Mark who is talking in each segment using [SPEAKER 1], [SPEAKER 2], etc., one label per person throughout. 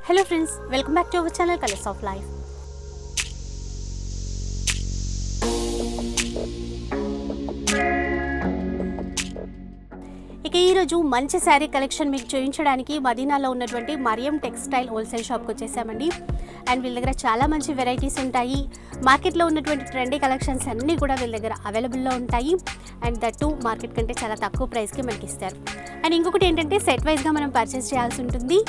[SPEAKER 1] Hello friends, welcome back to our channel Colors of Life. ఇక ఈరోజు మంచి sari collection మీకు చూపించడానికి మదీనాలో ఉన్నటువంటి మరియం టెక్స్టైల్ హోల్సేల్ షాప్కి వచ్చేసామండి. అండ్ వీళ్ళ దగ్గర చాలా మంచి వెరైటీస్ ఉంటాయి. మార్కెట్లో ఉన్నటువంటి ట్రెండీ కలెక్షన్స్ అన్నీ కూడా వీళ్ళ దగ్గర అవైలబుల్లో ఉంటాయి. అండ్ దట్టు మార్కెట్ కంటే చాలా తక్కువ ప్రైస్కి మనకి ఇస్తారు. అండ్ ఇంకొకటి ఏంటంటే సెట్ వైజ్గా మనం పర్చేస్ చేయాల్సి ఉంటుంది.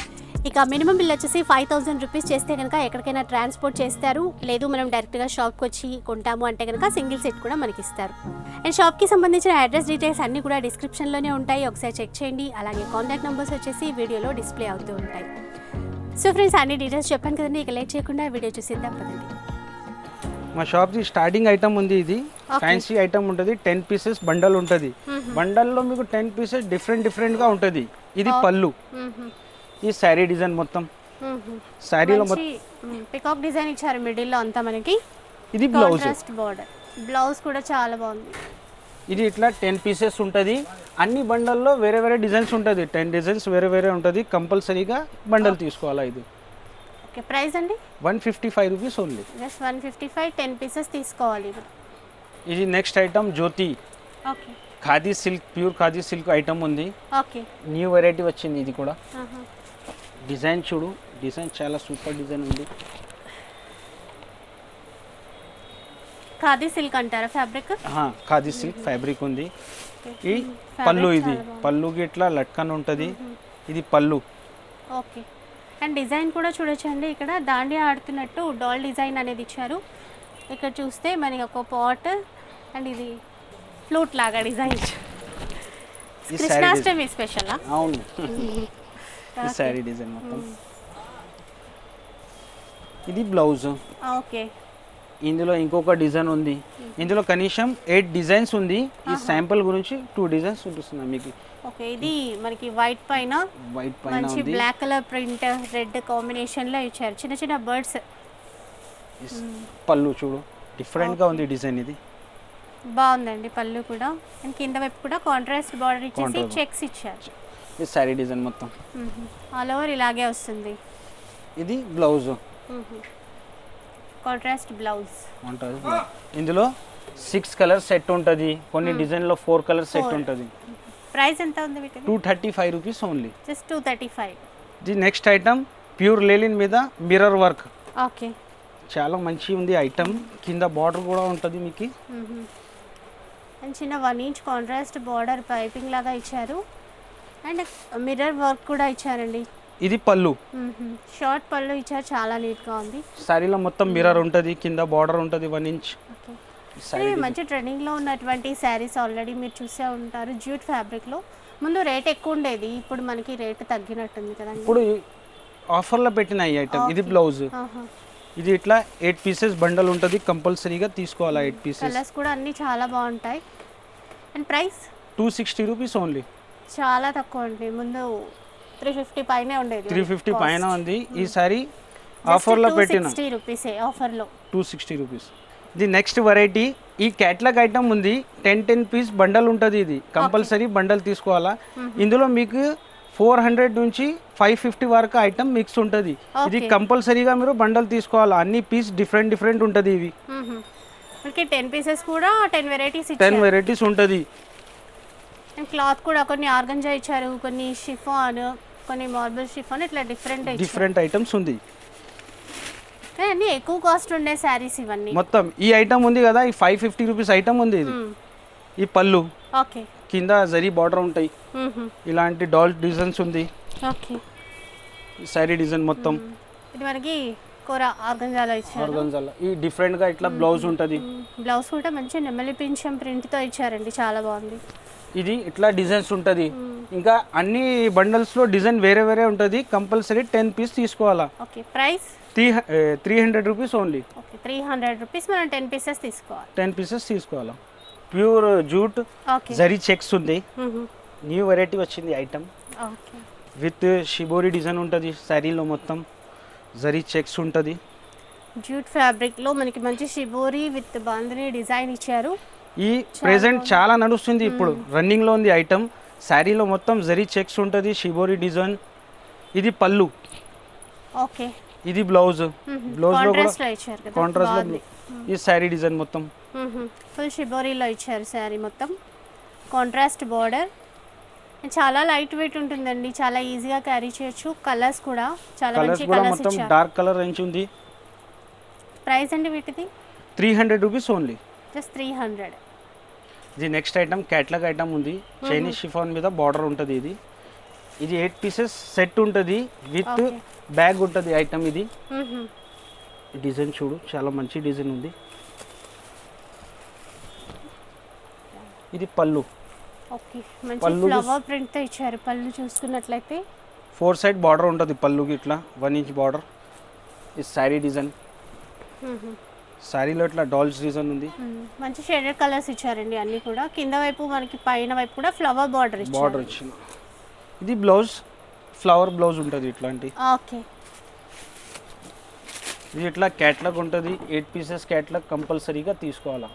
[SPEAKER 1] ఇక మినిమం బిల్ వచ్చేసి 5000 రూపీస్ చేస్తే కనుక ఎక్కడికైనా ట్రాన్స్పోర్ట్ చేస్తారు. లేదు మనం డైరెక్ట్గా షాప్కి వచ్చి కొంటాము అంటే కనుక సింగిల్ సెట్ కూడా మనకి ఇస్తారు. అండ్ షాప్కి సంబంధించిన అడ్రస్ డీటెయిల్స్ అన్నీ కూడా డిస్క్రిప్షన్లోనే ఉంటాయి, ఒకసారి చెక్ చేయండి. అలాగే కాంటాక్ట్ నెంబర్స్ వచ్చేసి వీడియోలో డిస్ప్లే అవుతూ ఉంటాయి. సో ఫ్రెండ్స్, అన్ని డీటెయిల్స్ చెప్పాను కదండి, ఇక లేట్ చేయకుండా వీడియో చూసిద్దాం పదండి.
[SPEAKER 2] మా షాప్ది స్టార్టింగ్ ఐటమ్ ఉంది. ఇది ఫ్యాన్సీ ఐటమ్ ఉంటుంది. 10 పీసెస్ బండల్ ఉంటుంది. బండల్లో మీకు 10 పీసెస్ డిఫరెంట్గా ఉంటుంది. ఇది పళ్ళు, ఈ శారీ డిజైన్ మొత్తం శారీలో
[SPEAKER 1] పికాక్ డిజైన్ ఇచ్చారు మిడిల్ లో అంతా మనకి.
[SPEAKER 2] ఇది బ్లౌజ్,
[SPEAKER 1] బోర్డర్ బ్లౌజ్ కూడా చాలా బాగుంది.
[SPEAKER 2] ఇది ఇట్లా 10 పీసెస్ ఉంటుంది. అన్ని బండల్లో వేరే వేరే డిజైన్స్ ఉంటుంది. 10 డిజైన్స్ వేరే వేరే ఉంటుంది. కంపల్సరీగా బండల్ తీసుకోవాలా. ఇది
[SPEAKER 1] ఓకే, ప్రైస్ అండి
[SPEAKER 2] 155 రూపీస్ ఓన్లీ.
[SPEAKER 1] జస్ట్ 155, 10 పీసెస్ తీసుకోవాలి.
[SPEAKER 2] ఇది next item Jyothi
[SPEAKER 1] okay,
[SPEAKER 2] khadi silk, pure khadi silk item ఉంది.
[SPEAKER 1] ఓకే,
[SPEAKER 2] న్యూ వెరైటీ వచ్చింది. ఇది కూడా డిజైన్ చూడు, డిజైన్ చాలా సూపర్ డిజైన్ ఉంది.
[SPEAKER 1] ఖాదీ సిల్క్ అంటారా ఫ్యాబ్రిక్?
[SPEAKER 2] ఖాదీ సిల్క్ ఫ్యాబ్రిక్ ఉంది. ఈ పళ్ళు, ఇది పళ్ళుకి ఇట్లా లట్కన్ ఉంటుంది. ఇది పళ్ళు.
[SPEAKER 1] ఓకే, అండ్ డిజైన్ కూడా చూడొచ్చండి. ఇక్కడ దాండియా ఆడుతున్నట్టు డాల్ డిజైన్ అనేది ఇచ్చారు. ఇక్కడ చూస్తే మనకి ఒక పాట్ అండ్ ఇది ఫ్లూట్ లాగా డిజైన్. కృష్ణాష్టమి స్పెషల్.
[SPEAKER 2] అవును, ఈ శారీ డిజైన్ మొత్తం. ఇది బ్లౌజ్.
[SPEAKER 1] ఓకే,
[SPEAKER 2] ఇందులో ఇంకొక డిజైన్ ఉంది. ఇందులో కనీసం 8 డిజైన్స్ ఉంది. ఈ శాంపుల్ గురించి 2 డిజైన్స్ చూపిస్తున్నాను మీకు.
[SPEAKER 1] ఓకే, ఇది మనకి వైట్ పైన మంచి black colour print red combination లో ఇచ్చారు. చిన్న చిన్న బర్డ్స్.
[SPEAKER 2] పళ్ళు చూడు, డిఫరెంట్ గా ఉంది డిజైన్. ఇది
[SPEAKER 1] బాగుందండి పళ్ళు కూడా. అండ్ కింద వైపు కూడా కాంట్రాస్ట్ బార్డర్ ఇచ్చేసి చెక్స్ ఇచ్చారు.
[SPEAKER 2] ఈ శారీ డిజైన్ మొత్తం
[SPEAKER 1] ఆల్ ఓవర్ ఇలాగే వస్తుంది.
[SPEAKER 2] ఇది బ్లౌజ్,
[SPEAKER 1] కాంట్రాస్ట్ బ్లౌజ్
[SPEAKER 2] ఉంటుంది. ఇందులో 6 కలర్ సెట్ ఉంటుంది. కొన్ని డిజైన్ లో 4 కలర్ సెట్ ఉంటుంది.
[SPEAKER 1] ప్రైస్ ఎంత ఉంది వీటి?
[SPEAKER 2] 235 rupees only.
[SPEAKER 1] Just 235.
[SPEAKER 2] The next item pure లేలిన్ మీద మిర్రర్ వర్క్.
[SPEAKER 1] ఓకే,
[SPEAKER 2] చాలా మంచి ఉంది ఐటమ్. కింద బార్డర్ కూడా ఉంటుంది మీకు.
[SPEAKER 1] అండ్ చిన్న 1 ఇంచ్ కాంట్రాస్ట్ బార్డర్ పైపింగ్ లాగా ఇచ్చారు. అండ్ మిర్రర్ వర్క్ కూడా ఇచ్చారండి.
[SPEAKER 2] ఇది పళ్ళు,
[SPEAKER 1] షార్ట్ పళ్ళు ఇచ్చారు. చాలా నీట్ గా ఉంది.
[SPEAKER 2] శారీలో మొత్తం మిర్రర్ ఉంటుంది. కింద బార్డర్ ఉంటుంది 1 ఇంచ్.
[SPEAKER 1] మంచి ట్రెండింగ్ లో ఉన్నటువంటి శారీస్ ఆల్రెడీ మీరు చూసే ఉంటారు. జ్యూట్ ఫ్యాబ్రిక్ లో ముందు రేట్ ఎక్కువ ఉండేది, ఇప్పుడు మనకి రేట్ తగ్గినట్టుంది కదా.
[SPEAKER 2] ఇప్పుడు ఆఫర్లో పెట్టిన ఈ ఐటమ్. ఇది బ్లౌజ్. ఇది ఇట్లా 8 పీసెస్ బండల్ ఉంటుంది. కంపల్సరీగా తీసుకోవాలా 8 పీసెస్.
[SPEAKER 1] కలర్స్ కూడా అన్ని చాలా బాగుంటాయి. And price
[SPEAKER 2] 260 rupees only.
[SPEAKER 1] చాలా తక్కువ అండి. ముందు 350 పైనే ఉండేది.
[SPEAKER 2] 350 పైన ఉంది. ఈ సారీ ఆఫర్లో పెట్టిన
[SPEAKER 1] 260 రూపీసే ఆఫర్లో.
[SPEAKER 2] 260 రూపీస్. ఇది నెక్స్ట్ వెరైటీ. ఈ క్యాట్లాగ్ ఐటమ్ ఉంది. 10 పీస్ బండల్ ఉంటుంది. ఇది కంపల్సరీ బండల్ తీసుకోవాలా. ఇందులో మీకు 400 నుంచి 550 వరకు ఐటమ్ మిక్స్ ఉంటుంది. ఇది కంపల్సరీగా మీరు బండల్ తీసుకోవాలా. అన్ని పీస్ డిఫరెంట్ ఉంటుంది. ఇవి
[SPEAKER 1] 10 పీసెస్ కూడా 10 వెరైటీస్
[SPEAKER 2] 10 వెరైటీస్ ఉంటుంది.
[SPEAKER 1] అండ్ క్లాత్ కూడా కొన్ని ఆర్గంజా ఇచ్చారు, కొన్ని షిఫాన్, కొన్ని మార్బుల్ షిఫాన్, ఇట్లా డిఫరెంట్
[SPEAKER 2] ఐటమ్స్ ఉంది.
[SPEAKER 1] అన్నీ ఎక్కువ కాస్ట్ ఉండే శారీస్ ఇవన్నీ.
[SPEAKER 2] మొత్తం ఈ ఐటమ్ ఉంది కదా, ఈ 550 రూపీస్ ఐటమ్ ఉంది. ఇది ఈ పళ్ళు.
[SPEAKER 1] ఓకే,
[SPEAKER 2] కింద జరీ బార్డర్ ఉంటాయి. ఇలాంటి డాల్ డిజైన్స్ ఉంది.
[SPEAKER 1] ఓకే,
[SPEAKER 2] ఈ శారీ డిజైన్ మొత్తం.
[SPEAKER 1] ఇది మనకి కోర ఆర్గంజాలో ఇచ్చారు.
[SPEAKER 2] ఆర్గంజాలో ఈ డిఫరెంట్ గా ఇట్లా బ్లౌజ్ ఉంటుంది.
[SPEAKER 1] బ్లౌజ్ కూడా మంచి నెమలి పింఛం ప్రింట్ తో ఇచ్చారండి, చాలా బాగుంది.
[SPEAKER 2] ఇది ఇట్లా డిజైన్స్ ఉంటుంది. ఇంకా అన్ని బండల్స్ లో డిజైన్ వేరే వేరే ఉంటుంది. కంపల్సరీ 10 పీస్ తీసుకోవాలా.
[SPEAKER 1] Okay, price
[SPEAKER 2] 300 rupees only.
[SPEAKER 1] Okay, 300 rupees మనం 10 పీసెస్ తీసుకోవాలి.
[SPEAKER 2] 10 పీసెస్ తీసుకోవాలా. ప్యూర్ జూట్ జరీ చెక్స్ ఉంది. న్యూ వెరైటీ వచ్చింది item.
[SPEAKER 1] Okay,
[SPEAKER 2] with shibori design ఉంటుంది. శారీలో మొత్తం జరీ చెక్స్ ఉంటుంది.
[SPEAKER 1] జూట్ ఫ్యాబ్రిక్ లో మనకి మంచి షిబోరి విత్ బాందిని డిజైన్ ఇచ్చారు.
[SPEAKER 2] ఈ ప్రెజెంట్ చాలా నడుస్తుంది. ఇప్పుడు రన్నింగ్ లో ఉంది ఐటమ్. శారీలో మొత్తం జరీ చెక్స్ ఉంటుంది. Shibori design. ఇది పళ్ళు.
[SPEAKER 1] ఓకే.
[SPEAKER 2] ఇది బ్లౌజ్, బ్లౌజ్ లో కూడా
[SPEAKER 1] కాంట్రాస్ట్ లో ఇచ్చారు కదా,
[SPEAKER 2] కాంట్రాస్ట్ లో ఈ శారీ డిజైన్ మొత్తం
[SPEAKER 1] ఫుల్ షిబోరీలో ఇచ్చారు శారీ మొత్తం, కాంట్రాస్ట్ బార్డర్. చాలా లైట్ వెయిట్ ఉంటుందండి, చాలా ఈజీగా క్యారీ చేయొచ్చు. కలర్స్ కూడా చాలా
[SPEAKER 2] కలర్స్
[SPEAKER 1] మంచి
[SPEAKER 2] కూడా
[SPEAKER 1] కలర్స్
[SPEAKER 2] మొత్తం
[SPEAKER 1] ఇచ్చారు.
[SPEAKER 2] డార్క్ కలర్ రేంజ్ ఉంది.
[SPEAKER 1] ప్రైస్ అండి వీటిది
[SPEAKER 2] 300 రూపీస్ ఓన్లీ.
[SPEAKER 1] జస్ట్ 300.
[SPEAKER 2] ఇది నెక్స్ట్ ఐటమ్ క్యాట్లాగ్ ఐటమ్ ఉంది, చైనీస్ షిఫాన్ మీద బార్డర్ ఉంటుంది. ఇది 8 పీసెస్ సెట్ ఉంటుంది విత్ బ్యాగ్ ఉంటుంది ఐటమ్. ఇది డిజైన్ చూడు, చాలా మంచి డిజైన్ ఉంది. ఇది పళ్ళు.
[SPEAKER 1] ఓకే, మంచి ఫ్లవర్ ప్రింట్ తో ఇచ్చారు. పళ్ళు చూసుకున్నట్లయితే
[SPEAKER 2] 4 సైడ్ బార్డర్ ఉంటుంది పళ్ళుకి, ఇట్లా 1 ఇంచ్ బార్డర్. ఇది శారీ డిజైన్, శారీలో ఇట్లా డాల్స్ డిజైన్ ఉంది.
[SPEAKER 1] మంచి షేడెడ్ కలర్స్ ఇచ్చారండి అన్ని కూడా. కింద వైపు మనకి పైన వైపు కూడా ఫ్లవర్ బార్డర్
[SPEAKER 2] ఇచ్చింది. ఇది బ్లౌజ్, ఫ్లవర్ బ్లౌజ్ ఉంటుంది ఇట్లాంటి.
[SPEAKER 1] ఓకే.
[SPEAKER 2] ఇది ఇట్లా క్యాట్లాగ్ ఉంటుంది, 8 పీసెస్ క్యాట్లాగ్ కంపల్సరీగా తీసుకోవాలా.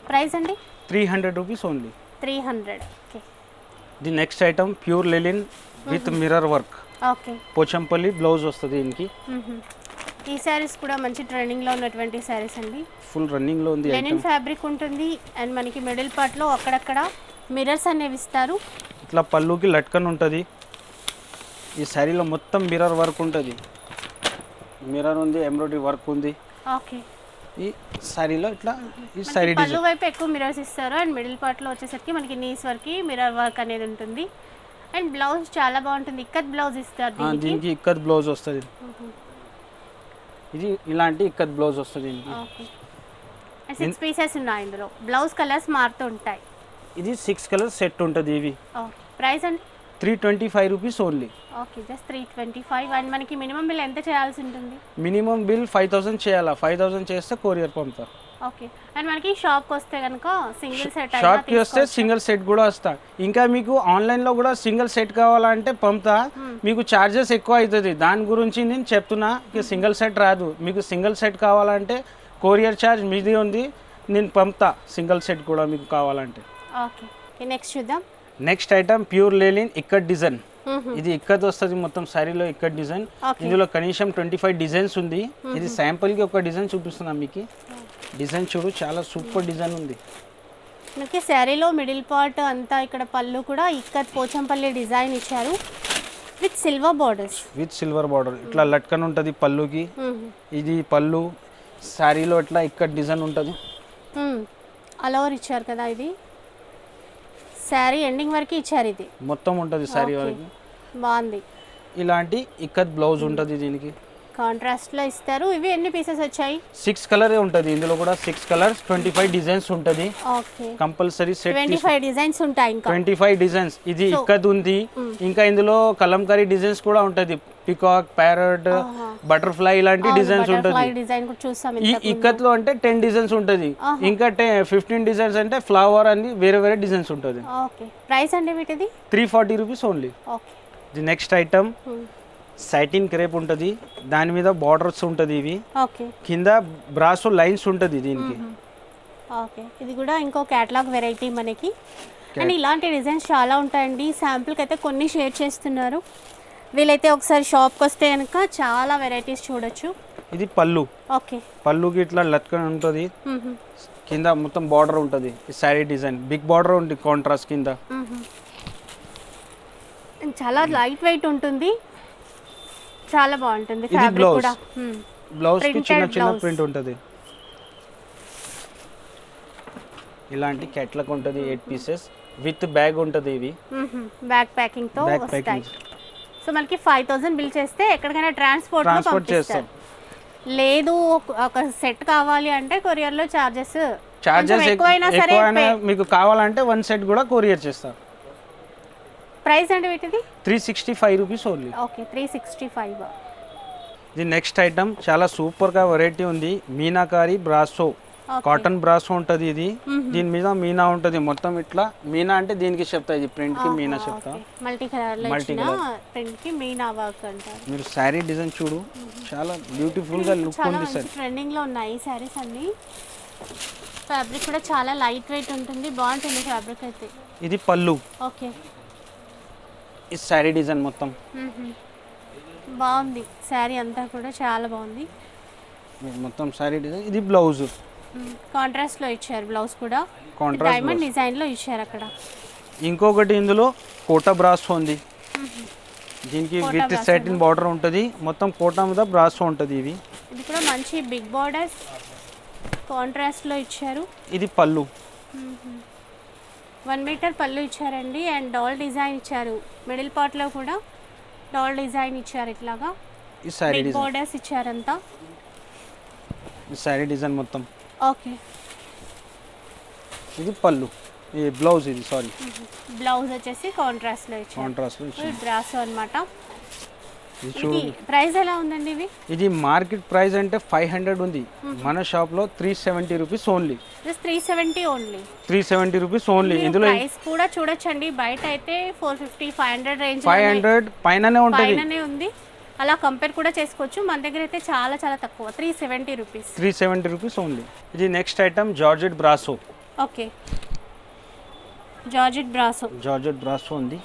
[SPEAKER 1] ప్రైస్ అండి
[SPEAKER 2] 300 rupees only.
[SPEAKER 1] 300. Okay.
[SPEAKER 2] The next item pure linen with mirror work.
[SPEAKER 1] Okay.
[SPEAKER 2] Pochampalli blouse వస్తుంది దీనికి.
[SPEAKER 1] ఈ శారీస్ కూడా మంచి ట్రెండింగ్ లో ఉన్నటువంటి శారీస్ అండి.
[SPEAKER 2] ఫుల్ రన్నింగ్ లో ఉంది.
[SPEAKER 1] లెనిన్ ఫ్యాబ్రిక్ ఉంటుంది అండ్ మనకి మిడిల్ పార్ట్ లో అక్కడక్కడ మిర్రర్స్ అనేవి ఇస్తారు.
[SPEAKER 2] ఇట్లా పళ్ళుకి లట్కన్ ఉంటుంది. ఈ శారీలో మొత్తం మిర్రర్ వర్క్ ఉంటుంది. మిర్రర్ ఉంది, ఎంబ్రాయిడరీ వర్క్ ఉంది.
[SPEAKER 1] ఓకే.
[SPEAKER 2] ఈ శారీలో ఇట్లా ఈ శారీ
[SPEAKER 1] పళ్ళు వైపు ఎక్కువ మిర్రర్స్ ఇస్తారు అండ్ మిడిల్ పార్ట్ లో వచ్చేసరికి మనకి నీస్ వరకు మిర్రర్ వర్క్ అనేది ఉంటుంది. అండ్ బ్లౌజ్ చాలా బాగుంటుంది, ఇక్కత్ బ్లౌజ్ ఇస్తారు
[SPEAKER 2] దీనికి. ఇక్కత్ బ్లౌజ్ వస్తుంది. ఇది ఇలాంటి ఇక్కత్ బ్లౌజ్ వస్తుంది దీనికి.
[SPEAKER 1] ఓకే. 6 పీసెస్ ఉన్నాయి ఇందులో. బ్లౌజ్ కలర్స్ మారుతూ ఉంటాయి.
[SPEAKER 2] ఇది 6 కలర్ సెట్ ఉంటుంది. ఇవి
[SPEAKER 1] ప్రైస్ అండి
[SPEAKER 2] 325 rupees only.
[SPEAKER 1] Okay, just 325. And మనకి మినిమం బిల్ ఎంత చేయాల్సి ఉంటుంది?
[SPEAKER 2] మినిమం బిల్ 5000 చేయాలా. 5000 చేస్తే కొరియర్ పంపుతా.
[SPEAKER 1] ఓకే. అండ్ మనకి షాప్కి వస్తే కనుక సింగిల్ సెట్
[SPEAKER 2] షాప్కి వస్తే సింగిల్ సెట్ కూడా వస్తా. ఇంకా మీకు ఆన్లైన్లో కూడా సింగిల్ సెట్ కావాలంటే పంపుతా. మీకు ఛార్జెస్ ఎక్కువ అవుతుంది, దాని గురించి నేను చెప్తున్నా. సింగిల్ సెట్ రాదు. మీకు సింగిల్ సెట్ కావాలంటే కొరియర్ ఛార్జ్ మీది ఉంది, నేను పంపుతా. సింగిల్ సెట్ కూడా మీకు కావాలంటే.
[SPEAKER 1] ఓకే. నెక్స్ట్ చూద్దాం.
[SPEAKER 2] Next item pure linen ikat design. ఇది ఇక్కత్ వస్తుంది మొత్తం శారీలో ఇక్కత్ డిజైన్. ఇందులో కనీసం 25 డిజైన్స్ ఉంది. ఇది శాంపుల్కి ఒక డిజైన్ చూపిస్తున్నా మీకు. డిజైన్ చూడు, చాలా సూపర్ డిజైన్ ఉంది.
[SPEAKER 1] మనకి శారీలో మిడిల్ పార్ట్ అంతా ఇక్కడ పళ్ళు కూడా ఇక్కత్ పోచంపల్లి డిజైన్ ఇచ్చారు with silver borders.
[SPEAKER 2] With silver border ఇట్లా లట్కన్ ఉంటుంది పళ్ళుకి. ఇది పళ్ళు, శారీలో ఇట్లా ఇక్కత్ డిజైన్ ఉంటుంది.
[SPEAKER 1] ఆల్ ఓవర్ ఇచ్చారు కదా, ఇది శారీ ఎండింగ్ వరకు ఇచ్చారు. ఇది
[SPEAKER 2] మొత్తం ఉంటుంది శారీ వరకు.
[SPEAKER 1] బాగుంది.
[SPEAKER 2] ఇలాంటి ఇక్కత్ బ్లౌజ్ ఉంటుంది దీనికి.
[SPEAKER 1] కాంట్రాస్ట్ లో ఇస్తారు. ఇవి ఎన్ని పీసెస్ వచ్చాయి?
[SPEAKER 2] 6 కలర్ ఉంటుంది ఇందులో కూడా. 6 కలర్స్ 25 డిజైన్స్ ఉంటుంది.
[SPEAKER 1] ఓకే.
[SPEAKER 2] కంపల్సరీ సెట్
[SPEAKER 1] 25 డిజైన్స్ ఉంటాయి. ఇంకా
[SPEAKER 2] 25 డిజైన్స్. ఇది ఇక్కత్ ఉంది. ఇంకా ఇందులో కలంకారీ డిజైన్స్ కూడా ఉంటుంది. పికాక్, ప్యారట్, బటర్ఫ్లై ఇలాంటి డిజైన్స్ ఉంటుంది. ఈ ఇక్కత్ లో అంటే 10 డిజైన్స్ ఉంటుంది. ఇంకా 15 డిజైన్స్ అంటే ఫ్లవర్ అని వేరే వేరే డిజైన్స్ ఉంటుంది.
[SPEAKER 1] ఓకే. ప్రైస్ అండి వీటిది
[SPEAKER 2] 340 rupees only.
[SPEAKER 1] Okay.
[SPEAKER 2] The next item satin crepe ఉంటుంది, దాని మీద బార్డర్స్ ఉంటుంది. ఇవి
[SPEAKER 1] ఓకే.
[SPEAKER 2] కింద బ్రాసో లైన్స్ ఉంటుంది దీనికి.
[SPEAKER 1] ఓకే. ఇది కూడా ఇంకో కేటలాగ్ వెరైటీ మనకి. అండ్ ఇలాంటి డిజైన్స్ చాలా ఉంటాయండి. శాంపుల్కి అయితే కొన్ని షేర్ చేస్తున్నారు. వీలైతే ఒకసారి షాప్కి వస్తే కనుక చాలా వెరైటీస్ చూడొచ్చు.
[SPEAKER 2] ఇది పళ్ళు.
[SPEAKER 1] ఓకే.
[SPEAKER 2] పళ్ళుకి ఇట్లా లట్కన్ ఉంటుంది. కింద మొత్తం బార్డర్ ఉంటుంది. ఈ శారీ డిజైన్ బిగ్ బార్డర్ ఉంది కాంట్రాస్ట్ కింద.
[SPEAKER 1] చాలా లైట్ వెయిట్ ఉంటుంది, చాలా బాగుంటుంది.
[SPEAKER 2] ఇది బ్లౌజ్. బ్లౌజ్ కి చిన్న చిన్న ప్రింట్ ఉంటుంది. ఇలాంటి కేటలాగ్ ఉంటుంది. 8 పీసెస్ విత్ బ్యాగ్ ఉంటుంది. ఇవి
[SPEAKER 1] బ్యాగ్ ప్యాకింగ్ తో వస్తాయి. సో మనకి 5000 బిల్ చేస్తే ఎక్కడికైనా ట్రాన్స్పోర్ట్ చేస్తాం. లేదు ఒక సెట్ కావాలి అంటే కొరియర్ లో చార్జెస్ ఎక్కువైనా సరే
[SPEAKER 2] మీకు కావాలంటే 1 సెట్ కూడా కొరియర్ చేస్తాం.
[SPEAKER 1] ప్రైస్ అంటే వీటిది
[SPEAKER 2] 365 రూపీస్ ఓన్లీ.
[SPEAKER 1] ఓకే. 365.
[SPEAKER 2] ఇది నెక్స్ట్ ఐటమ్ చాలా సూపర్ గా వెరైటీ ఉంది. మీనాకారి బ్రాసో, కాటన్ బ్రాసో ఉంటుంది. ఇది దీని మీద మీనా ఉంటుంది మొత్తం. ఇట్లా మీనా అంటే దీనికి చెప్తా, ఇది ప్రింట్ కి మీనా చెప్తా.
[SPEAKER 1] మల్టీ కలర్ లో ఇచ్చిన ప్రింట్ కి మీనా వర్క్ అంటారు.
[SPEAKER 2] మీరు శారీ డిజైన్ చూడు, చాలా బ్యూటిఫుల్ గా లుక్ ఉంది. సార్
[SPEAKER 1] ట్రెండింగ్ లో ఉన్నాయి ఈ సారీస్ అన్ని. ఫ్యాబ్రిక్ కూడా చాలా లైట్ వెయిట్ ఉంటుంది, బాగుంటుంది ఫ్యాబ్రిక్ అయితే.
[SPEAKER 2] ఇది పళ్ళు.
[SPEAKER 1] ఓకే.
[SPEAKER 2] ఈ శారీ డిజైన్ మొత్తం
[SPEAKER 1] బాగుంది శారీ అంతా కూడా చాలా బాగుంది.
[SPEAKER 2] మొత్తం శారీ డిజైన్. ఇది బ్లౌజ్
[SPEAKER 1] కాంట్రాస్ట్ లో ఇచ్చారు బ్లౌజ్ కూడా.
[SPEAKER 2] కాంట్రాస్ట్
[SPEAKER 1] డైమండ్ డిజైన్ లో ఇచ్చారు అక్కడ.
[SPEAKER 2] ఇంకొకటి ఇందులో కోటా బ్రాసో ఉంది. దీనికి
[SPEAKER 1] Kota
[SPEAKER 2] with
[SPEAKER 1] brasso
[SPEAKER 2] satin border ఉంటుంది. మొత్తం కోటా మీద బ్రాసో ఉంటుంది. ఇవి
[SPEAKER 1] ఇది కూడా మంచి బిగ్ బార్డర్స్ కాంట్రాస్ట్ లో ఇచ్చారు.
[SPEAKER 2] ఇది పళ్ళు
[SPEAKER 1] 1 మీటర్ పళ్ళు ఇచ్చారండి. అండ్ డాల్ డిజైన్ ఇచ్చారు. మిడిల్ పార్ట్ లో కూడా డాల్ డిజైన్ ఇచ్చారు. ఇట్లాగా
[SPEAKER 2] ఈ శారీ
[SPEAKER 1] బిగ్
[SPEAKER 2] డిజైన్.
[SPEAKER 1] బార్డర్స్ ఇచ్చారంతా.
[SPEAKER 2] ఈ శారీ డిజైన్ మొత్తం.
[SPEAKER 1] ఓకే.
[SPEAKER 2] ఇది పళ్ళు. ఈ బ్లౌజ్. ఇది సారీ
[SPEAKER 1] బ్లౌజ్ వచ్చేసి కాంట్రాస్ట్ లో ఇచ్చారు.
[SPEAKER 2] కాంట్రాస్ట్
[SPEAKER 1] బ్రాసో అన్నమాట.
[SPEAKER 2] ఇది
[SPEAKER 1] ఇది
[SPEAKER 2] చూడండి.
[SPEAKER 1] ప్రైస్ ఎలా ఉందండి ఇవి?
[SPEAKER 2] ఇది మార్కెట్ ప్రైస్ అంటే 500 ఉంది. మన షాప్ లో 370 rupees only.
[SPEAKER 1] Just 370 only.
[SPEAKER 2] 370 rupees only. ఇందులో
[SPEAKER 1] ప్రైస్ కూడా చూడొచ్చండి. బయట అయితే 450 500 రేంజ్
[SPEAKER 2] 500 పైననే ఉంటుంది.
[SPEAKER 1] పైననే ఉంది. అలా కంపేర్ కూడా చేసుకోవచ్చు. మన దగ్గర అయితే చాలా చాలా తక్కువ 370 రూపీస్.
[SPEAKER 2] 370 rupees only. ఇది next item georgette brasso.
[SPEAKER 1] Okay. Georgette brasso.
[SPEAKER 2] Georgette brasso ఉంది.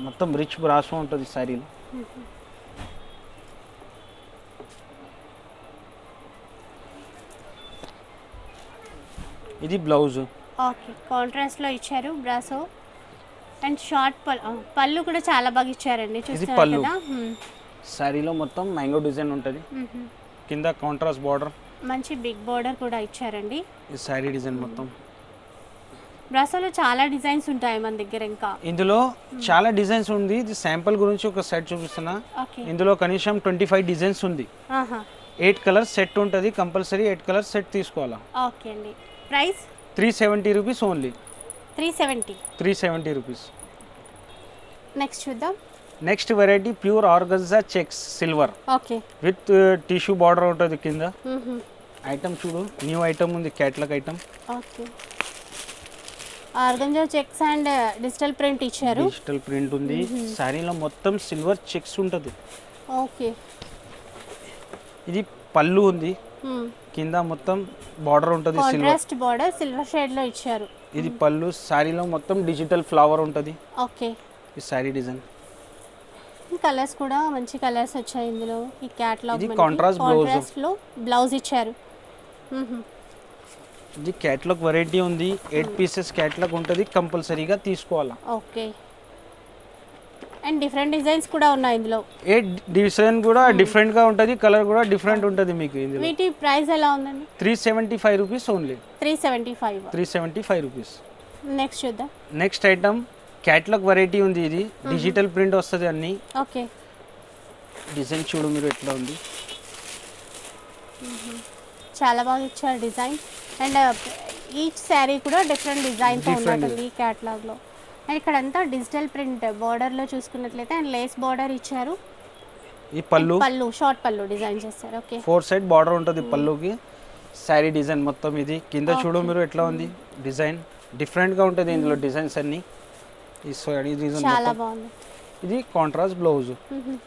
[SPEAKER 2] మొత్తం రిచ్ బ్రాసో ఉంటుంది శారీలో. ఇది బ్లౌజ్.
[SPEAKER 1] ఓకే. కాంట్రాస్ట్ లో ఇచ్చారు బ్రాసో. అండ్ షార్ట్ పళ్ళు కూడా చాలా బాగా ఇచ్చారండి. చూస్తున్నారు
[SPEAKER 2] పళ్ళు.
[SPEAKER 1] కదా.
[SPEAKER 2] శారీలో మొత్తం మ్యాంగో డిజైన్ ఉంటుంది. కింద కాంట్రాస్ట్ బార్డర్.
[SPEAKER 1] మంచి బిగ్ బార్డర్ కూడా ఇచ్చారండి.
[SPEAKER 2] ఈ శారీ డిజైన్ మొత్తం.
[SPEAKER 1] బ్రాసోలో చాలా డిజైన్స్ ఉంటాయి మన దగ్గర. ఇంకా
[SPEAKER 2] ఇందులో చాలా డిజైన్స్ ఉంది. ఇది శాంపుల్ గురించి ఒక సెట్ చూపిస్తున్నా.
[SPEAKER 1] ఓకే.
[SPEAKER 2] ఇందులో కనీసం 25 డిజైన్స్ ఉంది. 8 కలర్స్ సెట్ ఉంటుంది. కంపల్సరీ 8 కలర్స్ సెట్ తీసుకోవాలా.
[SPEAKER 1] ఓకే అండి. Price
[SPEAKER 2] 370 rupees only.
[SPEAKER 1] 370
[SPEAKER 2] rupees.
[SPEAKER 1] Next చూద్దాం.
[SPEAKER 2] Next variety pure organza checks silver
[SPEAKER 1] okay.
[SPEAKER 2] With tissue border ఉంటుంది కింద. ఐటమ్ చూడు, న్యూ ఐటమ్ ఉంది, catalogue item.
[SPEAKER 1] Okay. Organza checks and digital print ఇచ్చారు.
[SPEAKER 2] Digital print ఉంది. శారీలో మొత్తం సిల్వర్ చెక్స్ ఉంటుంది.
[SPEAKER 1] ఓకే.
[SPEAKER 2] ఇది పళ్ళు ఉంది. కింద మొత్తం బార్డర్ ఉంటుంది silver.
[SPEAKER 1] Contrast border silver shade లో ఇచ్చారు.
[SPEAKER 2] ఇది పళ్ళు. శారీలో మొత్తం డిజిటల్ ఫ్లవర్ ఉంటుంది.
[SPEAKER 1] ఓకే.
[SPEAKER 2] ఈ శారీ డిజైన్.
[SPEAKER 1] కలర్స్ కూడా మంచి కలర్స్ వచ్చాయి ఇందులో. ఈ క్యాటలాగ్
[SPEAKER 2] ఇది కాంట్రాస్ట్
[SPEAKER 1] లో బ్లౌజ్ ఇచ్చారు.
[SPEAKER 2] ఇది క్యాటలాగ్ వెరైటీ ఉంది. 8 పీసెస్ క్యాటలాగ్ ఉంటుంది. కంపల్సరీగా తీసుకోవాలా.
[SPEAKER 1] ఓకే. అండ్ డిఫరెంట్ డిజైన్స్ కూడా ఉన్నాయి ఇందులో.
[SPEAKER 2] 8 డిజైన్ కూడా డిఫరెంట్ గా ఉంటుంది. కలర్ కూడా డిఫరెంట్ ఉంటుంది మీకు ఇందులో.
[SPEAKER 1] వీటి ప్రైస్ ఎలా ఉందండి?
[SPEAKER 2] 375 రూపీస్ ఓన్లీ.
[SPEAKER 1] 375
[SPEAKER 2] రూపీస్.
[SPEAKER 1] నెక్స్ట్ చూద్దాం.
[SPEAKER 2] నెక్స్ట్ ఐటమ్ క్యాటలాగ్ వెరైటీ ఉంది. ఇది డిజిటల్ ప్రింట్ వస్తుంది అన్ని.
[SPEAKER 1] ఓకే.
[SPEAKER 2] డిజైన్ చూడు మీరు ఎట్లా ఉంది.
[SPEAKER 1] చాలా బాగా ఇచ్చారు డిజైన్. అండ్ ఈచ్ శారీ కూడా డిఫరెంట్ డిజైన్తో ఉంటుంది ఈ క్యాటలాగ్లో. అండ్ ఇక్కడ అంతా డిజిటల్ ప్రింట్ బార్డర్లో చూసుకున్నట్లయితే అండ్ లేస్ బార్డర్ ఇచ్చారు.
[SPEAKER 2] ఈ పళ్ళు
[SPEAKER 1] షార్ట్ పళ్ళు డిజైన్ చేస్తారు. ఓకే.
[SPEAKER 2] 4 సైడ్ బార్డర్ ఉంటుంది పళ్ళుకి. శారీ డిజైన్ మొత్తం ఇది. కింద చూడు మీరు ఎట్లా ఉంది డిజైన్. డిఫరెంట్గా ఉంటుంది ఇందులో డిజైన్స్ అన్ని. ఈ శారీ డిజైన్
[SPEAKER 1] చాలా బాగుంది.
[SPEAKER 2] ఇది కాంట్రాస్ట్ బ్లౌజ్.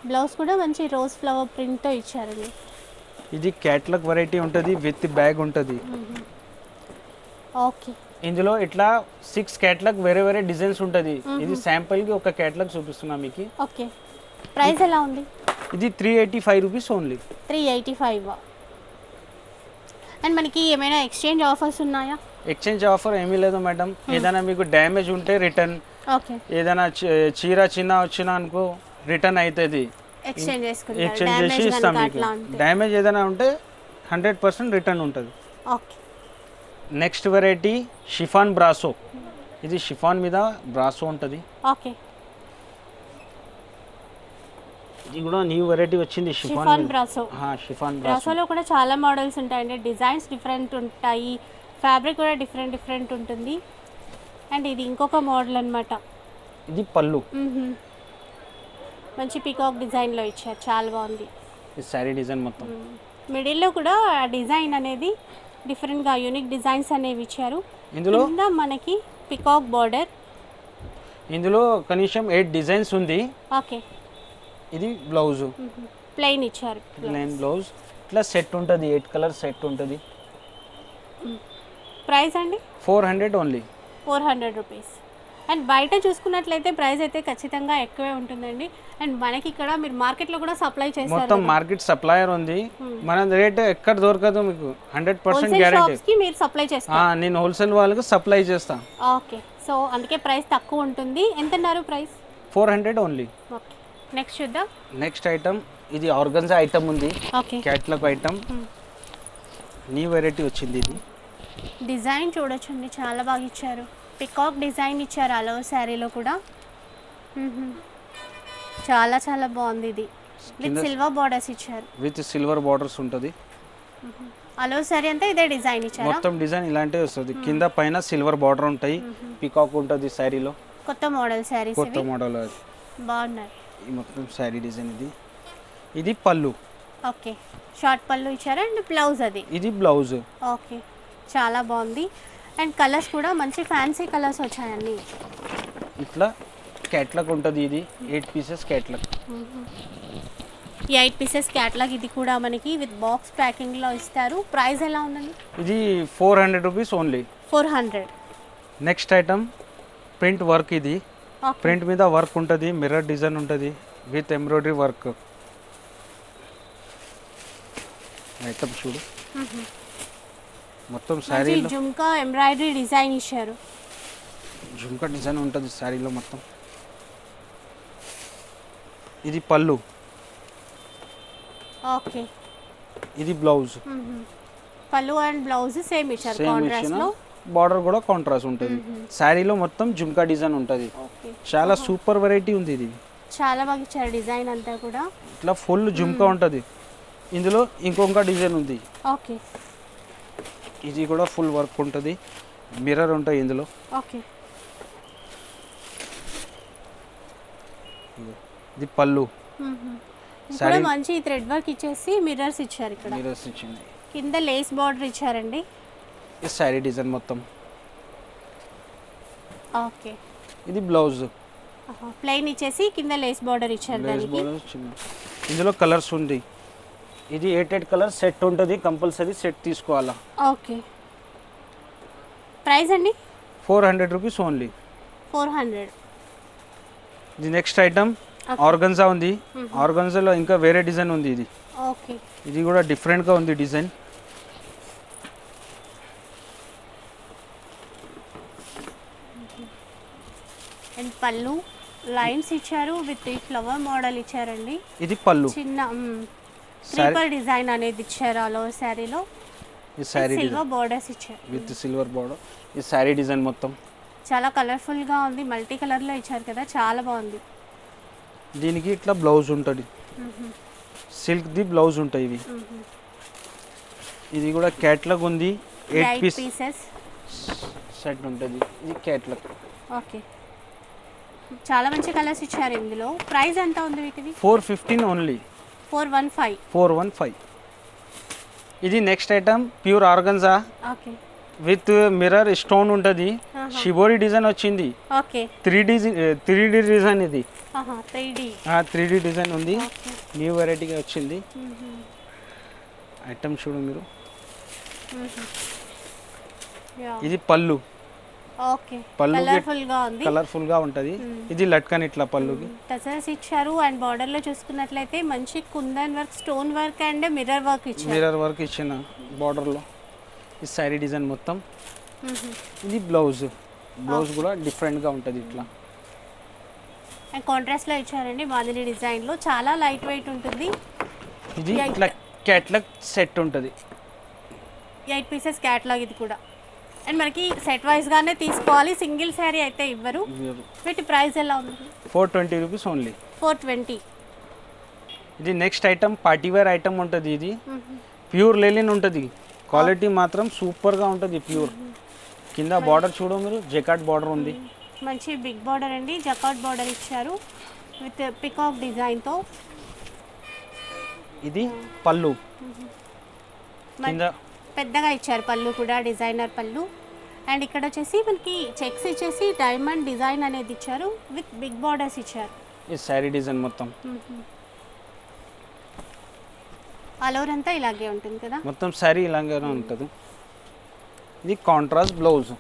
[SPEAKER 1] బ్లౌజ్ కూడా మంచి రోజ్ ఫ్లవర్ ప్రింట్తో ఇచ్చారండి.
[SPEAKER 2] ఇది క్యాటలాగ్ వెరైటీ ఉంటుంది. విత్ బ్యాగ్ ఉంటుంది.
[SPEAKER 1] ఓకే.
[SPEAKER 2] ఇందులో ఇట్లా 6 క్యాటలాగ్ వేరే వేరే డిజైన్స్ ఉంటుంది. ఇది శాంపుల్ కి ఒక క్యాటలాగ్ చూపిస్తున్నా మీకు.
[SPEAKER 1] ఓకే. ప్రైస్ ఎలా ఉంది?
[SPEAKER 2] ఇది 385 రూపీస్ ఓన్లీ.
[SPEAKER 1] 385. అండ్ మనకి ఏమైనా ఎక్స్చేంజ్ ఆఫర్స్ ఉన్నాయా?
[SPEAKER 2] ఎక్స్చేంజ్ ఆఫర్ ఏమీ లేదు మేడం. ఏదైనా మీకు డ్యామేజ్ ఉంటే రిటర్న్.
[SPEAKER 1] ఓకే.
[SPEAKER 2] ఏదైనా చీర చిన్న వచ్చినా అనుకో రిటర్న్ అవుతుంది.
[SPEAKER 1] ఎక్స్చేంజ్
[SPEAKER 2] చేసి ఇస్తాం మీకు. డ్యామేజ్ ఏదైనా ఉంటే 100% రిటర్న్ ఉంటుంది.
[SPEAKER 1] Okay.
[SPEAKER 2] Next variety chiffon brasso. ఇది షిఫాన్ మీద బ్రాసో ఉంటుంది.
[SPEAKER 1] ఓకే.
[SPEAKER 2] ఇది కూడా న్యూ వెరైటీ వచ్చింది
[SPEAKER 1] షిఫాన్ బ్రాసో.
[SPEAKER 2] షిఫాన్
[SPEAKER 1] బ్రాసోలో కూడా చాలా మోడల్స్ ఉంటాయండి. డిజైన్స్ డిఫరెంట్ ఉంటాయి. ఫ్యాబ్రిక్ కూడా డిఫరెంట్ ఉంటుంది. అండ్ ఇది ఇంకొక మోడల్ అన్నమాట.
[SPEAKER 2] ఇది పళ్ళు.
[SPEAKER 1] మంచి పీకాక్ డిజైన్లో ఇచ్చారు. చాలా బాగుంది.
[SPEAKER 2] ఈ శారీ డిజైన్ మొత్తం.
[SPEAKER 1] మిడిల్లో కూడా డిజైన్ అనేది డిఫరెంట్గా యూనిక్ డిజైన్స్ అనేవి ఇచ్చారు.
[SPEAKER 2] ఇందులో
[SPEAKER 1] మనకి పికాక్ బార్డర్.
[SPEAKER 2] ఇందులో కనీసం 8 డిజైన్స్ ఉంది.
[SPEAKER 1] ఓకే.
[SPEAKER 2] ఇది బ్లౌజ్
[SPEAKER 1] ప్లెయిన్ ఇచ్చారు.
[SPEAKER 2] Plain blouse. ఇట్లా సెట్ ఉంటుంది. 8 కలర్ సెట్ ఉంటుంది.
[SPEAKER 1] ప్రైస్ అండి
[SPEAKER 2] 400 ఓన్లీ.
[SPEAKER 1] 400 రూపీస్. అండ్ బయట చూసుకున్నట్లయితే ప్రైస్ అయితే ఖచ్చితంగా ఎక్కువే ఉంటుందండి. అండ్ మనకి ఇక్కడ మీరు మార్కెట్లో కూడా సప్లై చేస్తారు
[SPEAKER 2] మొత్తం మార్కెట్ సప్లయర్ ఉంది. మన రేట్ ఎక్కడ దొరకదు మీకు 100% గ్యారెంటీ.
[SPEAKER 1] షాప్స్కి మీరు సప్లై చేస్తారు?
[SPEAKER 2] నేను హోల్సేల్ వాళ్ళకి సప్లై చేస్తాను.
[SPEAKER 1] ఓకే, సో అందుకే ప్రైస్ తక్కువ ఉంటుంది. ఎంత అన్నారు ప్రైస్?
[SPEAKER 2] 400 ఓన్లీ.
[SPEAKER 1] ఓకే, నెక్స్ట్ చూద్దాం.
[SPEAKER 2] నెక్స్ట్ ఐటమ్ ఇది ఆర్గన్జా ఐటమ్ ఉంది.
[SPEAKER 1] Okay,
[SPEAKER 2] catalogue item new variety వచ్చింది. ఇది
[SPEAKER 1] డిజైన్ చూడొచ్చండి, చాలా బాగా ఇచ్చారు. పికాక్ డిజైన్ ఇచ్చారు అలో శారీలో కూడా. చాలా చాలా బాగుంది. ఇది విత్ సిల్వర్ బార్డర్స్ ఇచ్చారు.
[SPEAKER 2] విత్ సిల్వర్ బార్డర్స్ ఉంటుంది.
[SPEAKER 1] అలో శారీ అంతా ఇదే డిజైన్ ఇచ్చారు.
[SPEAKER 2] మొత్తం డిజైన్ ఇలాంటివి వస్తుంది. కింద పైన సిల్వర్ బార్డర్ ఉంటాయి. పికాక్ ఉంటుంది శారీలో.
[SPEAKER 1] కొత్త మోడల్ శారీస్,
[SPEAKER 2] కొత్త మోడల్
[SPEAKER 1] బాగున్నాయి.
[SPEAKER 2] ఈ మొత్తం శారీ డిజైన్ ఇది పళ్ళు.
[SPEAKER 1] ఓకే, షార్ట్ పళ్ళు ఇచ్చారు అండ్ బ్లౌజ్ అది.
[SPEAKER 2] ఇది బ్లౌజ్.
[SPEAKER 1] ఓకే, చాలా బాగుంది. అండ్ కలర్స్ కూడా మంచి ఫ్యాన్సీ కలర్స్ వచ్చాయండి.
[SPEAKER 2] ఇట్లా క్యాట్లాగ్ ఉంటుంది. ఇది 8 పీసెస్ క్యాట్లాగ్.
[SPEAKER 1] ఈ 8 పీసెస్ క్యాట్లాగ్ ఇది కూడా మనకి విత్ బాక్స్ ప్యాకింగ్లో ఇస్తారు. ప్రైస్ ఎలా ఉందండి?
[SPEAKER 2] ఇది 400 rupees only.
[SPEAKER 1] 400.
[SPEAKER 2] Next item print work. ఇది ప్రింట్ మీద వర్క్ ఉంటుంది. మిర్రర్ డిజైన్ ఉంటుంది విత్ ఎంబ్రాయిడరీ వర్క్. ఐటమ్ చూడు, మొత్తం శారీలో
[SPEAKER 1] జుమ్కా ఎంబ్రాయిడరీ డిజైన్ ఇచ్చారు.
[SPEAKER 2] జుమ్కా డిజైన్ ఉంటుంది శారీలో మొత్తం. ఇది పళ్ళు.
[SPEAKER 1] ఓకే,
[SPEAKER 2] ఇది బ్లౌజ్.
[SPEAKER 1] పళ్ళు అండ్ బ్లౌజ్ సేమ్ ఇచ్చారు. కాంట్రాస్ట్ లో
[SPEAKER 2] బార్డర్ కూడా కాంట్రాస్ట్ ఉంటుంది. శారీలో మొత్తం జుమ్కా డిజైన్ ఉంటుంది. చాలా సూపర్ వెరైటీ ఉంది. ఇది
[SPEAKER 1] చాలా బాగా ఇచ్చారు డిజైన్ అంతా కూడా.
[SPEAKER 2] ఇట్లా ఫుల్ జుమ్కా ఉంటుంది. ఇందులో ఇంకొక డిజైన్ ఉంది.
[SPEAKER 1] ఓకే,
[SPEAKER 2] ఇది కూడా ఫుల్ వర్క్ ఉంటుంది. మిర్రర్ ఉంటాయి ఇందులో.
[SPEAKER 1] ఓకే,
[SPEAKER 2] ఇది పళ్ళు.
[SPEAKER 1] ఇక్కడ మంచి థ్రెడ్ వర్క్ ఇచ్చేసి మిర్రర్స్ ఇచ్చారు. ఇక్కడ
[SPEAKER 2] మిర్రర్స్ ఇచ్చింది.
[SPEAKER 1] కింద లేస్ బార్డర్ ఇచ్చారండి.
[SPEAKER 2] ఈ శారీ డిజైన్ మొత్తం.
[SPEAKER 1] ఓకే,
[SPEAKER 2] ఇది బ్లౌజ్.
[SPEAKER 1] ప్లెయిన్ ఇచ్చేసి కింద లేస్ బార్డర్ ఇచ్చారు దానికి.
[SPEAKER 2] ఇందులో కలర్స్ ఉంది. ఇది 8 కలర్ సెట్ ఉంటుంది. కంపల్సరీ సెట్ తీసుకోవాలా.
[SPEAKER 1] ఓకే, ప్రైస్ అండి?
[SPEAKER 2] 400 రూపీస్ ఓన్లీ.
[SPEAKER 1] 400.
[SPEAKER 2] ఇది నెక్స్ట్ ఐటమ్ ఆర్గన్జా ఉంది. ఆర్గన్జాలో ఇంకా వేరే డిజైన్ ఉంది. ఇది
[SPEAKER 1] ఓకే,
[SPEAKER 2] ఇది కూడా డిఫరెంట్గా ఉంది డిజైన్.
[SPEAKER 1] అండ్ పళ్ళు లైన్స్ ఇచ్చారు విత్ ఫ్లవర్ మోడల్ ఇచ్చారండి.
[SPEAKER 2] ఇది పళ్ళు.
[SPEAKER 1] చిన్న ట్రిపుల్ డిజైన్ అనేది ఇచ్చారు అలో శారీలో.
[SPEAKER 2] ఈ శారీ
[SPEAKER 1] సిల్వర్ బోర్డర్స్ ఇచ్చారు
[SPEAKER 2] విత్ సిల్వర్ బోర్డర్. ఈ శారీ డిజైన్ మొత్తం
[SPEAKER 1] చాలా కలర్ఫుల్ గా ఉంది. మల్టీ కలర్ లో ఇచ్చారు కదా, చాలా బాగుంది.
[SPEAKER 2] దీనికి ఇట్లా బ్లౌజ్ ఉంటుంది. సిల్క్ ది బ్లౌజ్ ఉంటాయి ఇవి. ఇది కూడా క్యాట్లాగ్ ఉంది. 8 పీసెస్ సెట్ ఉంటుంది. ఇది క్యాట్లాగ్.
[SPEAKER 1] ఓకే, చాలా మంచి కలర్స్ ఇచ్చారు ఇందులో. ప్రైస్ ఎంత ఉంది వీటిది?
[SPEAKER 2] 415 ఓన్లీ.
[SPEAKER 1] 415.
[SPEAKER 2] ఇది next item pure organza.
[SPEAKER 1] Okay,
[SPEAKER 2] with mirror stone ఉంటుంది. షిబోరి డిజైన్ వచ్చింది.
[SPEAKER 1] Okay,
[SPEAKER 2] 3D design. ఇది
[SPEAKER 1] 3D
[SPEAKER 2] డిజైన్ ఉంది. న్యూ వెరైటీగా వచ్చింది. ఐటమ్ చూడు మీరు. ఇది పళ్ళు.
[SPEAKER 1] ఓకే, కలర్ఫుల్ గా ఉంది.
[SPEAKER 2] కలర్ఫుల్ గా ఉంటది. ఇది లట్కన్ ఇట్లా పళ్ళుకి
[SPEAKER 1] టసల్స్ ఇచ్చారు. అండ్ బార్డర్ లో చూసుకున్నట్లయితే మంచి kundan work, stone work and mirror work ఇచ్చారు.
[SPEAKER 2] మిర్రర్ వర్క్ ఇచ్చిన బార్డర్ లో. ఈ శారీ డిజైన్ మొత్తం. ఇది బ్లౌజ్. బ్లౌజ్ కూడా డిఫరెంట్ గా ఉంటది ఇట్లా.
[SPEAKER 1] అండ్ కాంట్రాస్ట్ లో ఇచ్చారండి బాందిని డిజైన్ లో. చాలా లైట్ వెయిట్ ఉంటుంది.
[SPEAKER 2] ఇది ఇట్లా క్యాట్లాగ్ సెట్ ఉంటుంది.
[SPEAKER 1] 8 పీసెస్ క్యాట్లాగ్ ఇది కూడా. అండ్ మనకి సెట్ వైజ్ గానే తీసుకోవాలి, సింగిల్ శారీ అయితే ఇవ్వరు. వీటి ప్రైస్ ఎలా ఉంది?
[SPEAKER 2] 420 రూపీస్ ఓన్లీ.
[SPEAKER 1] 420.
[SPEAKER 2] ఇది next item party wear item ఉంటుంది. ఇది ప్యూర్ లెలిన్ ఉంటుంది. క్వాలిటీ మాత్రం సూపర్గా ఉంటుంది. ప్యూర్. కింద బార్డర్ చూడు మీరు, జకాట్ బార్డర్ ఉంది.
[SPEAKER 1] మంచి బిగ్ బార్డర్ అండి, జకాట్ బార్డర్ ఇచ్చారు విత్ పికాక్ డిజైన్తో.
[SPEAKER 2] ఇది పళ్ళు. కింద
[SPEAKER 1] పెద్దగా ఇచ్చారు పళ్ళు కూడా, డిజైనర్ పళ్ళు. అండ్ ఇక్కడ వచ్చేసి మనకి చెక్స్ ఇచ్చేసి డైమండ్ డిజైన్ అనేది ఇచ్చారు విత్ బిగ్ బార్డర్స్ ఇచ్చారు.
[SPEAKER 2] ఈ శారీ డిజైన్ మొత్తం
[SPEAKER 1] ఆల్ ఓవర్ అంతా ఇలాగే ఉంటుంది కదా,
[SPEAKER 2] మొత్తం శారీ ఇలాగే ఉంటుంది. ఇది కాంట్రాస్ట్ బ్లౌజ్.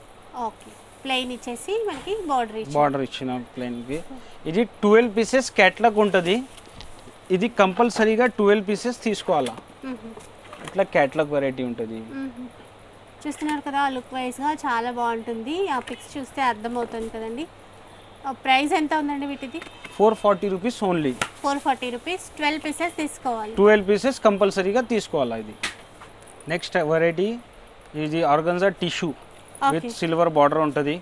[SPEAKER 1] ఓకే, ప్లెయిన్ ఇచ్చేసి మనకి బార్డర్
[SPEAKER 2] బార్డర్ ఇచ్చిన ప్లెయిన్కి. ఇది 12 పీసెస్ క్యాట్లాగ్ ఉంటుంది. ఇది కంపల్సరీగా 12 పీసెస్ తీసుకోవాలా. ఇట్లా క్యాట్లాగ్ వెరైటీ ఉంటుంది.
[SPEAKER 1] చూస్తున్నారు కదా, లుక్ వైజ్గా చాలా బాగుంటుంది. ఆ పిక్స్ చూస్తే అర్థమవుతుంది కదండి. ప్రైస్ ఎంత ఉందండి వీటిది?
[SPEAKER 2] 440 రూపీస్ ఓన్లీ.
[SPEAKER 1] 440 రూపీస్. 12 పీసెస్ తీసుకోవాలి.
[SPEAKER 2] 12 పీసెస్ కంపల్సరీగా తీసుకోవాలా. ఇది నెక్స్ట్ వెరైటీ, ఇది organza tissue with silver border ఉంటుంది.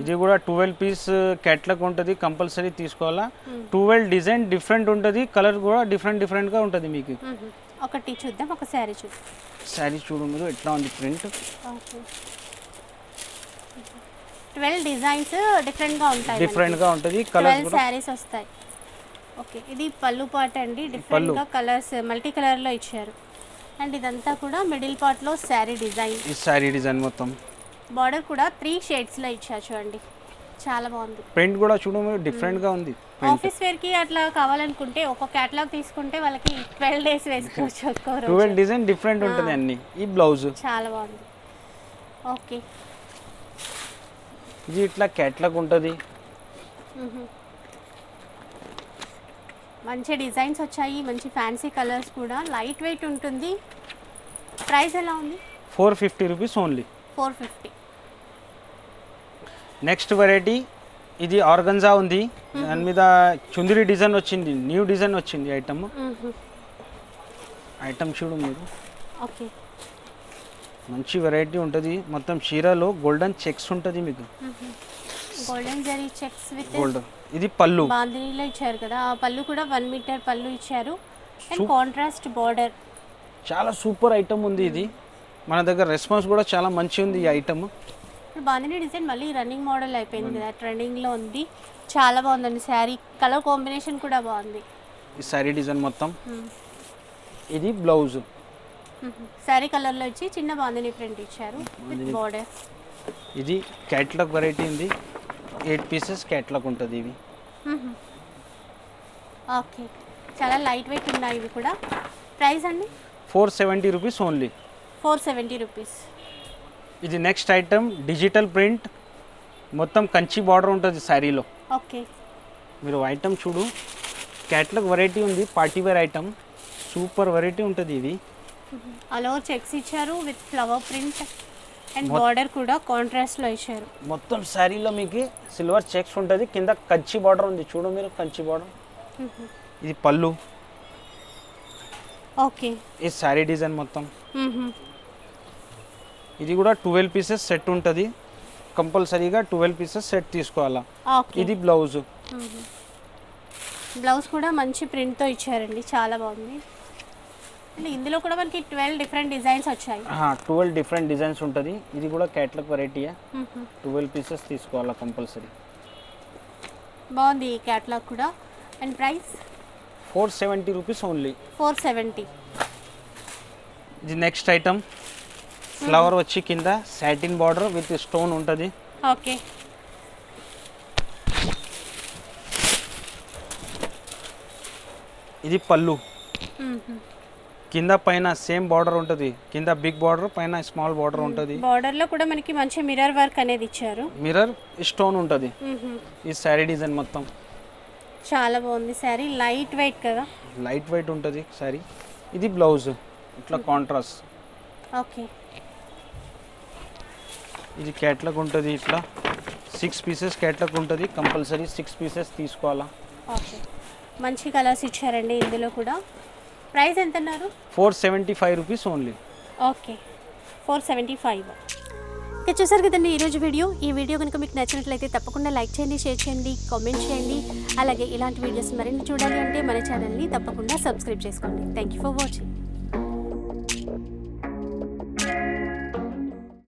[SPEAKER 2] ఇది కూడా 12 పీస్ క్యాట్లాగ్ ఉంటుంది, కంపల్సరీ తీసుకోవాలా. 12 డిజైన్ డిఫరెంట్ ఉంటుంది, కలర్ కూడా డిఫరెంట్గా ఉంటుంది మీకు.
[SPEAKER 1] ఒకటి చూద్దాం, ఒక శారీ చూద్దాం.
[SPEAKER 2] శారీ చూడు మీరు ఎట్లా ఉంది ప్రింట్.
[SPEAKER 1] 12 డిజైన్స్ డిఫరెంట్గా ఉంటాయి,
[SPEAKER 2] డిఫరెంట్గా ఉంటుంది. కలర్స్ కూడా
[SPEAKER 1] శారీస్ వస్తాయి. ఓకే, ఇది పళ్ళు పార్ట్ అండి. డిఫరెంట్గా కలర్స్ మల్టీ కలర్లో ఇచ్చారు. అండ్ ఇదంతా కూడా మిడిల్ పార్ట్లో శారీ డిజైన్.
[SPEAKER 2] ఈ శారీ డిజైన్ మొత్తం
[SPEAKER 1] బార్డర్ కూడా 3 షేడ్స్లో ఇచ్చారు చూడండి, చాలా బాగుంది.
[SPEAKER 2] ప్రింట్ కూడా చూడు మీరు డిఫరెంట్గా ఉంది.
[SPEAKER 1] ఆఫీస్ వేర్కి అట్లా కావాలనుకుంటే ఒక క్యాటలాగ్ తీసుకుంటే వాళ్ళకి 12 డేస్ వేసుకోవచ్చు.
[SPEAKER 2] 12 డిజైన్ డిఫరెంట్ ఉంటుంది అన్ని. ఈ బ్లౌజ్
[SPEAKER 1] చాలా బాగుంది. ఓకే,
[SPEAKER 2] ఇది ఇట్లా క్యాటలాగ్ ఉంటుంది.
[SPEAKER 1] మంచి డిజైన్స్ వచ్చాయి, మంచి ఫ్యాన్సీ కలర్స్ కూడా, లైట్ వెయిట్ ఉంటుంది. ప్రైస్ ఎలా ఉంది?
[SPEAKER 2] 450 రూపీస్ ఓన్లీ.
[SPEAKER 1] 450.
[SPEAKER 2] నెక్స్ట్ వెరైటీ, ఇది ఆర్గన్జా ఉంది. దాని మీద చుందిరి డిజైన్ వచ్చింది, న్యూ డిజైన్ వచ్చింది ఐటమ్. ఐటమ్ చూడు మీరు.
[SPEAKER 1] ఓకే,
[SPEAKER 2] మంచి వెరైటీ ఉంటుంది. మొత్తం చీరలో గోల్డెన్ చెక్స్ ఉంటుంది మీకు.
[SPEAKER 1] Golden zari checks with
[SPEAKER 2] gold. ఇది పళ్ళు
[SPEAKER 1] బాందినీలో ఇచ్చారు కదా, ఆ పళ్ళు కూడా 1 మీటర్ పళ్ళు ఇచ్చారు. And contrast border.
[SPEAKER 2] చాలా సూపర్ ఐటమ్ ఉంది ఇది. మన దగ్గర రెస్పాన్స్ కూడా చాలా మంచి ఉంది ఈ ఐటమ్.
[SPEAKER 1] బాందినీ డిజైన్ మళ్ళీ రన్నింగ్ మోడల్ అయిపోయింది కదా, ట్రెండింగ్లో ఉంది. చాలా బాగుందండి శారీ, కలర్ కాంబినేషన్ కూడా బాగుంది.
[SPEAKER 2] ఈ శారీ డిజైన్ మొత్తం. ఇది బ్లౌజ్
[SPEAKER 1] శారీ కలర్లో ఇచ్చి చిన్న బాందినీ ప్రింట్ ఇచ్చారు విత్ బార్డర్.
[SPEAKER 2] ఇది క్యాట్లాగ్ వెరైటీ ఉంది. 8 పీసెస్ క్యాట్లాగ్ ఉంటుంది ఇవి.
[SPEAKER 1] ఓకే, చాలా లైట్ వెయిట్ ఉన్నాయి ఇవి కూడా. ప్రైస్ అండి?
[SPEAKER 2] 470 రూపీస్ ఓన్లీ.
[SPEAKER 1] 470 రూపీస్.
[SPEAKER 2] ఇది నెక్స్ట్ ఐటమ్, డిజిటల్ ప్రింట్, మొత్తం కంచి బార్డర్ ఉంటుంది శారీలో.
[SPEAKER 1] ఓకే,
[SPEAKER 2] మీరు ఐటమ్ చూడు, క్యాట్లాగ్ వెరైటీ ఉంది, party wear item. Super variety ఉంటుంది ఇది.
[SPEAKER 1] అలో చెక్స్ ఇచ్చారు with flower print and border కూడా కాంట్రాస్ట్లో ఇచ్చారు.
[SPEAKER 2] మొత్తం శారీలో మీకు సిల్వర్ చెక్స్ ఉంటుంది, కింద కంచి బార్డర్ ఉంది చూడు మీరు, కంచి బార్డర్. ఇది పళ్ళు.
[SPEAKER 1] ఓకే,
[SPEAKER 2] ఈ శారీ డిజైన్ మొత్తం. ఇది కూడా 12 పీసెస్ సెట్ ఉంటుంది, కంపల్సరీగా 12 పీసెస్ సెట్ తీసుకోవాలా. ఇది బ్లౌజ్.
[SPEAKER 1] బ్లౌజ్ కూడా మంచి ప్రింట్తో ఇచ్చారండి, చాలా బాగుంది. అండ్ ఇందులో కూడా మనకి 12 డిఫరెంట్ డిజైన్స్ వచ్చాయి.
[SPEAKER 2] 12 డిఫరెంట్ డిజైన్స్ ఉంటుంది. ఇది కూడా క్యాట్లాగ్ వెరైటీయా. 12 పీసెస్ తీసుకోవాలా కంపల్సరీ.
[SPEAKER 1] బాగుంది ఈ క్యాట్లాగ్ కూడా. And price?
[SPEAKER 2] 470 rupees only.
[SPEAKER 1] 470.
[SPEAKER 2] ఇది నెక్స్ట్ ఐటమ్, ఫ్లవర్ వచ్చి కింద సాటిన్ బార్డర్ విత్ స్టోన్ ఉంటుంది.
[SPEAKER 1] ఓకే,
[SPEAKER 2] ఇది పళ్ళు. కింద పైన సేమ్ బార్డర్ ఉంటుంది, కింద బిగ్ బార్డర్, పైన స్మాల్ బార్డర్ ఉంటుంది.
[SPEAKER 1] బార్డర్లో కూడా మనకి మంచి మిర్రర్ వర్క్ అనేది ఇచ్చారు.
[SPEAKER 2] మిర్రర్ స్టోన్ ఉంటుంది. ఈ శారీ డిజైన్ మొత్తం
[SPEAKER 1] చాలా బాగుంది శారీ, లైట్ వెయిట్ కదా.
[SPEAKER 2] లైట్ వెయిట్ ఉంటుంది శారీ. ఇది బ్లౌజ్ ఇట్లా కాంట్రాస్ట్.
[SPEAKER 1] ఓకే,
[SPEAKER 2] ఇది క్యాట్లాగ్ ఉంటుంది. ఇట్లా 6 పీసెస్ క్యాట్లాగ్ ఉంటుంది, కంపల్సరీ 6 పీసెస్ తీసుకోవాలా.
[SPEAKER 1] ఓకే, మంచి కలర్స్ ఇచ్చారండి ఇందులో కూడా. ప్రైస్ ఎంత అన్నారు?
[SPEAKER 2] 475 రూపీస్ ఓన్లీ.
[SPEAKER 1] ఓకే, 475. ఇక చూసారు కదండి ఈరోజు వీడియో. ఈ వీడియో కనుక మీకు నచ్చినట్లయితే తప్పకుండా లైక్ చేయండి, షేర్ చేయండి, కామెంట్ చేయండి. అలాగే ఇలాంటి వీడియోస్ మరిన్ని చూడాలి అంటే మన ఛానల్ని తప్పకుండా సబ్స్క్రైబ్ చేసుకోండి. Thank you for watching.